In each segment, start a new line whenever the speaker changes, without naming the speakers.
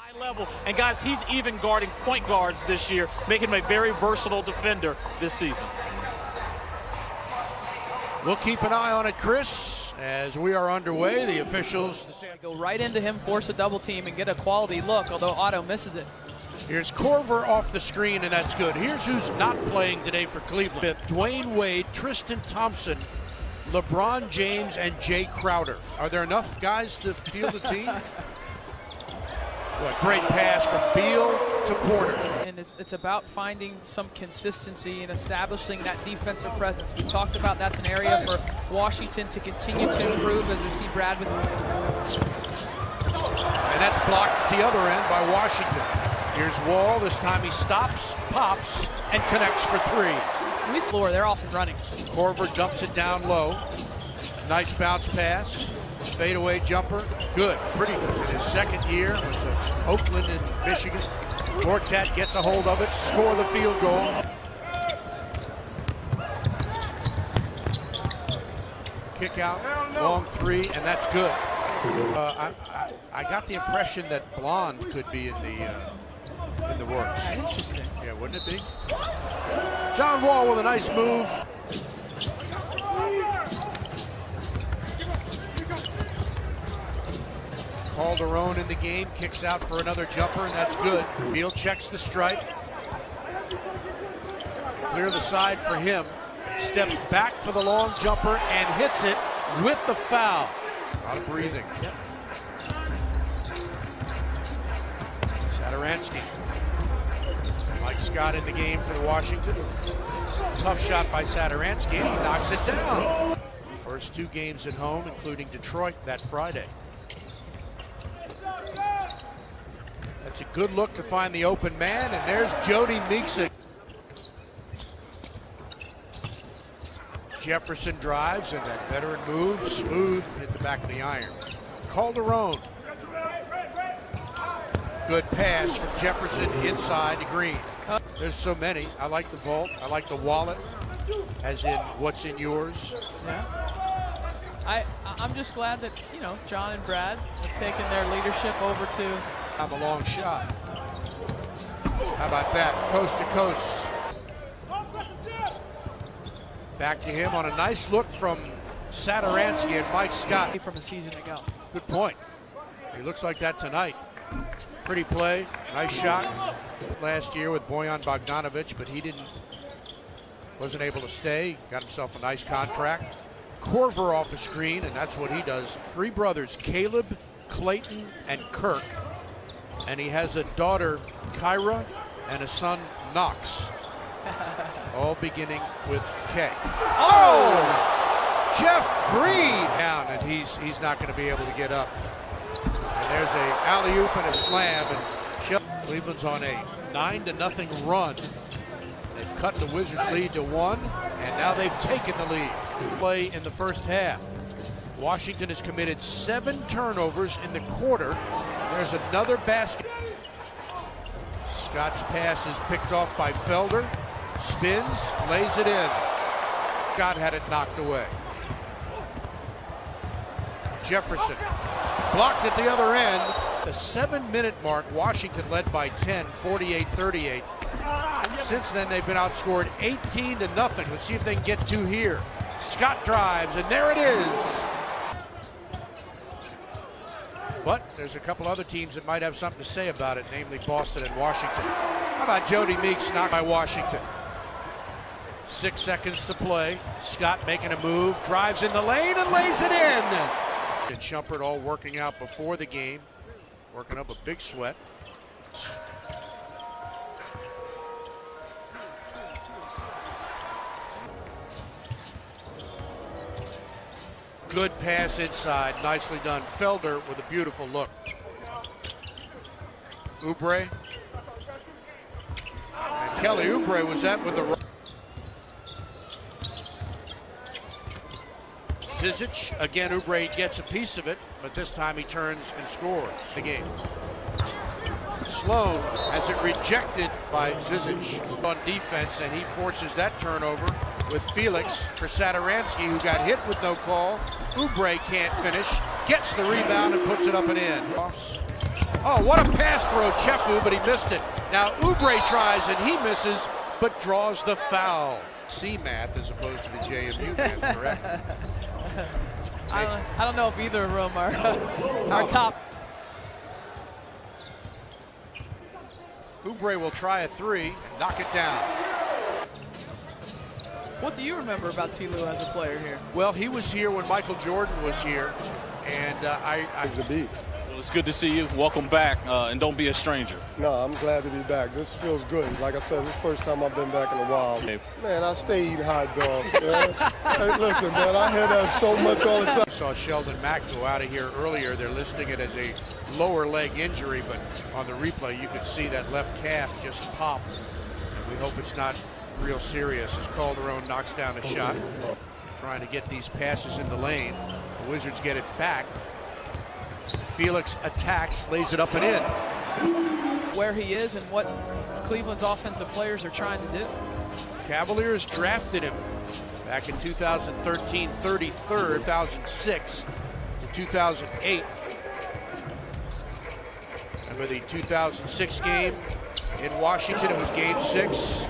high level. And guys, he's even guarding point guards this year, making him a very versatile defender this season.
We'll keep an eye on it, Chris, as we are underway. The officials
go right into him, force a double team, and get a quality look, although Otto misses it.
Here's Corver off the screen, and that's good. Here's who's not playing today for Cleveland. Fifth, Dwayne Wade, Tristan Thompson, LeBron James, and Jay Crowder. Are there enough guys to field the team? What a great pass from Beal to Porter.
And it's about finding some consistency and establishing that defensive presence. We talked about that's an area for Washington to continue to improve, as we see Brad with.
And that's blocked at the other end by Washington. Here's Wall. This time he stops, pops, and connects for three.
We floor, they're off and running.
Corver dumps it down low. Nice bounce pass. Fadeaway jumper. Good. Pretty good in his second year. Went to Oakland and Michigan. Gortat gets a hold of it. Score the field goal. Kick out. Long three, and that's good. I got the impression that Blonde could be in the works.
Interesting.
Yeah, wouldn't it be? John Wall with a nice move. Calderon in the game, kicks out for another jumper, and that's good. Beal checks the strike. Clear the side for him. Steps back for the long jumper and hits it with the foul. A lot of breathing. Saturansky. Mike Scott in the game for the Washington. Tough shot by Saturansky, and he knocks it down. First two games at home, including Detroit that Friday. That's a good look to find the open man, and there's Jody Meeks. Jefferson drives, and that veteran move, smooth, hit the back of the iron. Calderon. Good pass from Jefferson inside to Green. There's so many. I like the vault. I like the wallet, as in what's in yours.
Yeah. I'm just glad that, John and Brad have taken their leadership over to.
I'm a long shot. How about that? Coast to coast. Back to him on a nice look from Saturansky and Mike Scott.
From a season ago.
Good point. He looks like that tonight. Pretty play, nice shot. Last year with Bojan Bogdanovic, but he wasn't able to stay. Got himself a nice contract. Corver off the screen, and that's what he does. Three brothers, Caleb, Clayton, and Kirk. And he has a daughter, Kyra, and a son, Knox. All beginning with K. Oh! Jeff Green down, and he's not going to be able to get up. And there's a alley-oop and a slam, and Cleveland's on a 9-0 run. They've cut the Wizards' lead to 1, and now they've taken the lead. Play in the first half. Washington has committed 7 turnovers in the quarter. There's another basket. Scott's pass is picked off by Felder. Spins, lays it in. Scott had it knocked away. Jefferson blocked at the other end. The 7-minute mark, Washington led by 10, 48-38. Since then, they've been outscored 18-0. Let's see if they can get 2 here. Scott drives, and there it is. But there's a couple other teams that might have something to say about it, namely Boston and Washington. How about Jody Meeks knocked by Washington? 6 seconds to play. Scott making a move, drives in the lane and lays it in. And Shumpert all working out before the game, working up a big sweat. Good pass inside, nicely done. Felder with a beautiful look. Oubre. And Kelly Oubre was that with the Zizic. Again, Oubre gets a piece of it, but this time he turns and scores the game. Sloan has it rejected by Zizic on defense, and he forces that turnover with Felix for Saturansky, who got hit with no call. Oubre can't finish, gets the rebound and puts it up and in. Oh, what a pass for Ochefu, but he missed it. Now Oubre tries and he misses, but draws the foul. C math as opposed to the JMU math, correct?
I don't know if either of them are top.
Oubre will try a three and knock it down.
What do you remember about T-Lou as a player here?
Well, he was here when Michael Jordan was here, and
It's good to see you. Welcome back, and don't be a stranger.
No, I'm glad to be back. This feels good. Like I said, this is the first time I've been back in a while.
Hey.
Man, I stay eating hot dogs. Hey, listen, man, I hear that so much all the time.
We saw Sheldon Mack go out of here earlier. They're listing it as a lower leg injury, but on the replay, you could see that left calf just pop. And we hope it's not real serious as Calderon knocks down a shot. Trying to get these passes in the lane. The Wizards get it back. Felix attacks, lays it up and in.
Where he is and what Cleveland's offensive players are trying to do.
Cavaliers drafted him back in 2013, 33rd, 2006 to 2008. Remember the 2006 game in Washington? It was game 6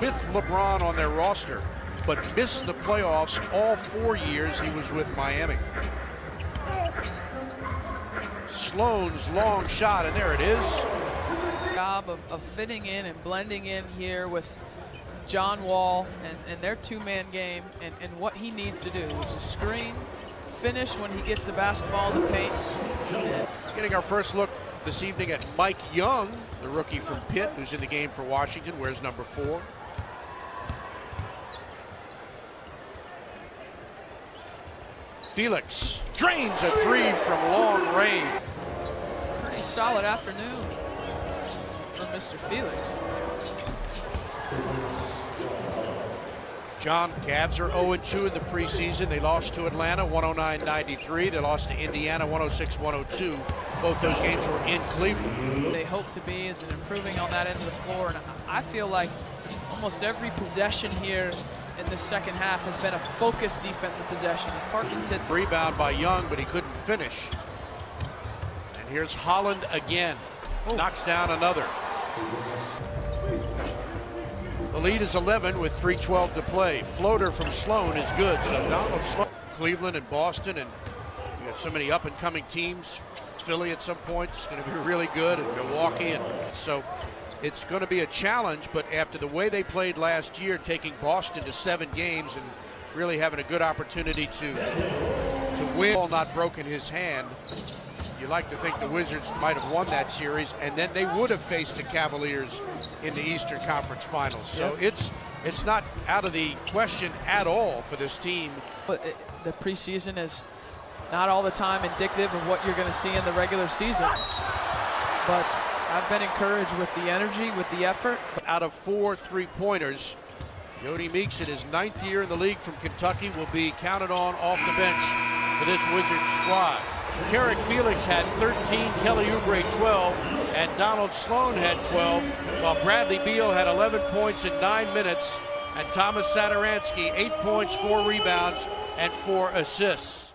with LeBron on their roster, but missed the playoffs all 4 years he was with Miami. Sloan's long shot, and there it is.
Job of fitting in and blending in here with John Wall and their two-man game and what he needs to do, which is screen, finish when he gets the basketball in the paint.
Getting our first look this evening at Mike Young, the rookie from Pitt, who's in the game for Washington, wears number 4. Felix drains a three from long range.
Pretty solid afternoon for Mr. Felix.
John, Cavs are 0-2 in the preseason. They lost to Atlanta 109-93. They lost to Indiana 106-102. Both those games were in Cleveland.
They hope to be is improving on that end of the floor, and I feel like almost every possession here in the second half has been a focused defensive possession. As Parkins hits
Rebound by Young, but he couldn't finish. And here's Holland again. Knocks down another. The lead is 11 with 3:12 to play. Floater from Sloan is good. So Donald Sloan, Cleveland and Boston, and you got so many up-and-coming teams. Philly at some point is going to be really good, and Milwaukee, and so it's going to be a challenge. But after the way they played last year, taking Boston to 7 games and really having a good opportunity to win, ball not broken his hand. You like to think the Wizards might have won that series, and then they would have faced the Cavaliers in the Eastern Conference Finals. So it's not out of the question at all for this team.
But the preseason is not all the time indicative of what you're going to see in the regular season. But I've been encouraged with the energy, with the effort.
Out of 4 3-pointers, Yodi Meeks in his 9th year in the league from Kentucky will be counted on off the bench for this Wizards squad. Carrick Felix had 13, Kelly Oubre 12, and Donald Sloan had 12, while Bradley Beal had 11 points in 9 minutes, and Thomas Satoransky 8 points, 4 rebounds, and 4 assists.